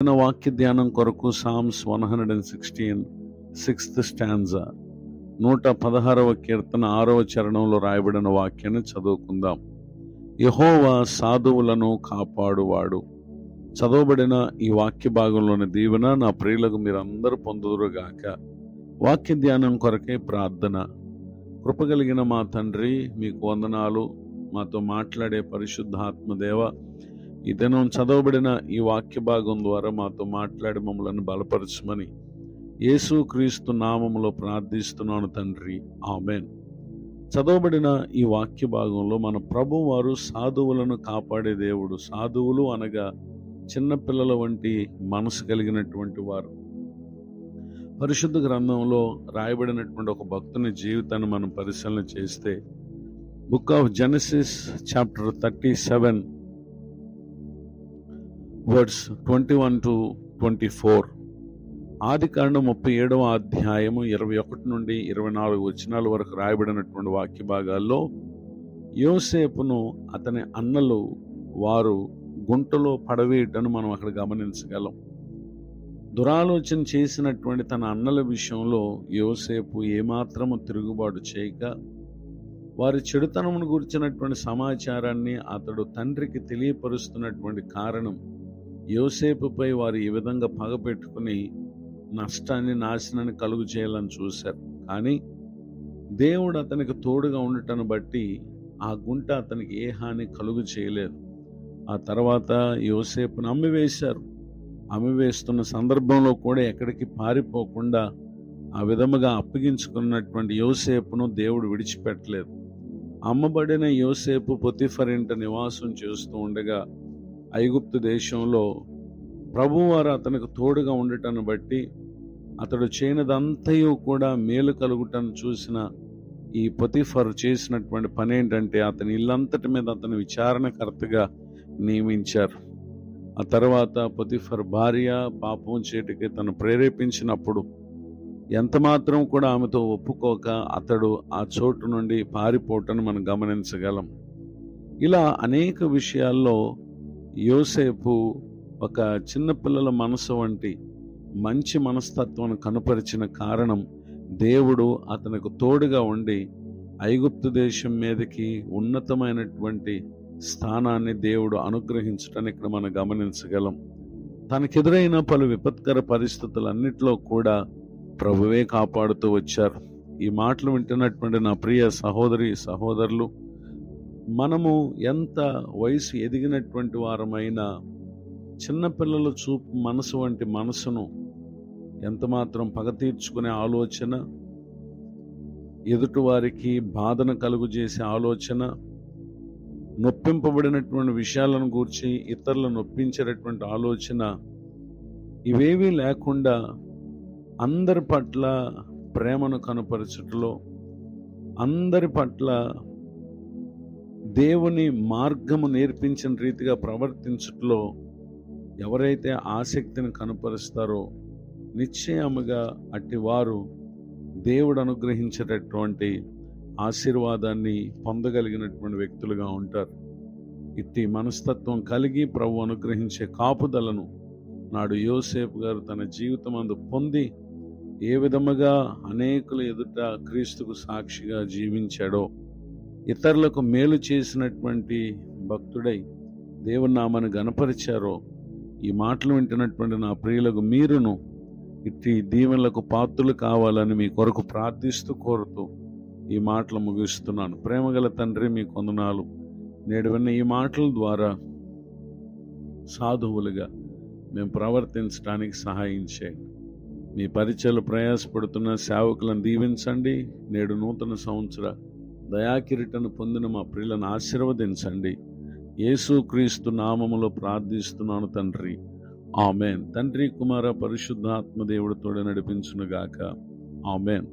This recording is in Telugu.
వాక్య ధ్యానం కొరకు సామ్స్ 116 6th స్టాంజా 116వ కీర్తన 6వ చరణంలో రాయబడిన వాక్యాన్ని చదువుకుందాం. యెహోవా సాధువులను కాపాడువాడు. చదవబడిన ఈ వాక్య భాగంలోని దీవెన నా ప్రియులకు మీరందరూ పొందుదురుగాక. వాక్య ధ్యానం కొరకే ప్రార్థన. కృపగలిగిన మా తండ్రి, మీకు వందనాలు. మాతో మాట్లాడే పరిశుద్ధాత్మదేవ, ఈ దినం చదవబడిన ఈ వాక్య భాగం ద్వారా మాతో మాట్లాడి మమ్మల్ని బలపరచమని యేసు క్రీస్తు నామములో ప్రార్థిస్తున్నాను తండ్రి, ఆమెన్. చదవబడిన ఈ వాక్య భాగంలో మన ప్రభు వారు సాధువులను కాపాడే దేవుడు. సాధువులు అనగా చిన్నపిల్లల వంటి మనసు కలిగినటువంటి వారు. పరిశుద్ధ గ్రంథంలో రాయబడినటువంటి ఒక భక్తుని జీవితాన్ని మనం పరిశీలన చేస్తే, book of Genesis chapter 37 words 21 to 24. ఆది కాండం 37వ అధ్యాయము 21 నుండి 24 వచనాల వరకు రాయబడినటువంటి వాక్య భాగాల్లో యోసేపును అతని అన్నలు వారు గుంటలో పడవేయటను మనం అక్కడ గమనించగలం. దురాలోచన చేసినటువంటి తన అన్నల విషయంలో యోసేపు ఏమాత్రము తిరుగుబాటు చేయక, వారి చెడుతనమును గురించినటువంటి సమాచారాన్ని అతడు తండ్రికి తెలియపరుస్తున్నటువంటి కారణం, యోసేపుపై వారు ఈ విధంగా పగపెట్టుకుని నష్టాన్ని, నాశనాన్ని కలుగు చేయాలని చూశారు. కానీ దేవుడు అతనికి తోడుగా ఉండటాన్ని బట్టి ఆ గుంట అతనికి ఏ హాని కలుగు చేయలేదు. ఆ తర్వాత యోసేపును అమ్మివేశారు. అమ్మివేస్తున్న సందర్భంలో కూడా ఎక్కడికి పారిపోకుండా ఆ విధముగా అప్పగించుకున్నటువంటి యోసేపును దేవుడు విడిచిపెట్టలేదు. అమ్మబడిన యోసేపు పొతిఫర్ ఇంట నివాసం చేస్తూ ఉండగా ఐగుప్తు దేశంలో ప్రభువారు అతనికి తోడుగా ఉండటాన్ని బట్టి అతడు చేయనిదంతయు కూడా మేలు కలుగుటను చూసిన ఈ పొతిఫర్ చేసినటువంటి పని ఏంటంటే, అతని ఇల్లంతటి మీద అతని విచారణకర్తగా నియమించారు. ఆ తర్వాత పొతిఫర్ భార్య పాపం చేటికి తను ప్రేరేపించినప్పుడు ఎంతమాత్రం కూడా ఆమెతో ఒప్పుకోక అతడు ఆ చోటు నుండి పారిపోవటాన్ని మనం గమనించగలం. ఇలా అనేక విషయాల్లో యోసేపు ఒక చిన్నపిల్లల మనసు వంటి మంచి మనస్తత్వాన్ని కనుపరిచిన కారణం, దేవుడు అతనికి తోడుగా ఉండి ఐగుప్తు దేశం మీదకి ఉన్నతమైనటువంటి స్థానాన్ని దేవుడు అనుగ్రహించటాన్ని ఇక్కడ మనం గమనించగలం. తనకెదురైన పలు విపత్కర పరిస్థితులన్నిటిలో కూడా ప్రభువే కాపాడుతూ వచ్చారు. ఈ మాటలు వింటున్నటువంటి నా ప్రియ సహోదరి సహోదరులు, మనము ఎంత వయసు ఎదిగినటువంటి వారమైనా చిన్నపిల్లల చూపు మనసు వంటి మనసును ఎంతమాత్రం పగ తీర్చుకునే ఆలోచన, ఎదుటివారికి బాధను కలుగు చేసే ఆలోచన, నొప్పింపబడినటువంటి విషయాలను గూర్చి ఇతరులను నొప్పించేటటువంటి ఆలోచన, ఇవేవీ లేకుండా అందరి పట్ల ప్రేమను కనపరచుటలో, అందరి పట్ల దేవుని మార్గము నేర్పించిన రీతిగా ప్రవర్తించుటలో ఎవరైతే ఆసక్తిని కనపరుస్తారో నిశ్చయముగా అట్టివారు దేవుడు అనుగ్రహించేటటువంటి ఆశీర్వాదాన్ని పొందగలిగినటువంటి వ్యక్తులుగా ఉంటారు. ఇట్టి మనస్తత్వం కలిగి ప్రభు అనుగ్రహించే కాపుదలను నాడు యోసేపు గారు తన జీవితమందు పొంది ఏ విధముగా అనేకుల ఎదుట క్రీస్తుకు సాక్షిగా జీవించాడో, ఇతరులకు మేలు చేసినటువంటి భక్తుడై దేవుని నామాన్ని గణపరిచారో, ఈ మాటలు వింటున్నటువంటి నా ప్రియులకు మీరును ఇట్టి దీవెనలకు పాత్రులు కావాలని మీ కొరకు ప్రార్థిస్తూ కోరుతూ ఈ మాటలు ముగిస్తున్నాను. ప్రేమగల తండ్రి, మీ వందనాలు. నేడు విన్న ఈ మాటల ద్వారా సాధువులుగా మేము ప్రవర్తించడానికి సహాయం చేయండి. మీ పరిచయలు ప్రయాసపడుతున్న సేవకులను దీవించండి. నేడు నూతన సంవత్సర దయాకిరీటను పొందిన మా ప్రియులను ఆశీర్వదించండి. యేసు క్రీస్తు నామములో ప్రార్థిస్తున్నాను తండ్రి, ఆమెన్. తండ్రి, కుమార, పరిశుద్ధాత్మ దేవుడితోడే నడిపించునుగాక, ఆమెన్.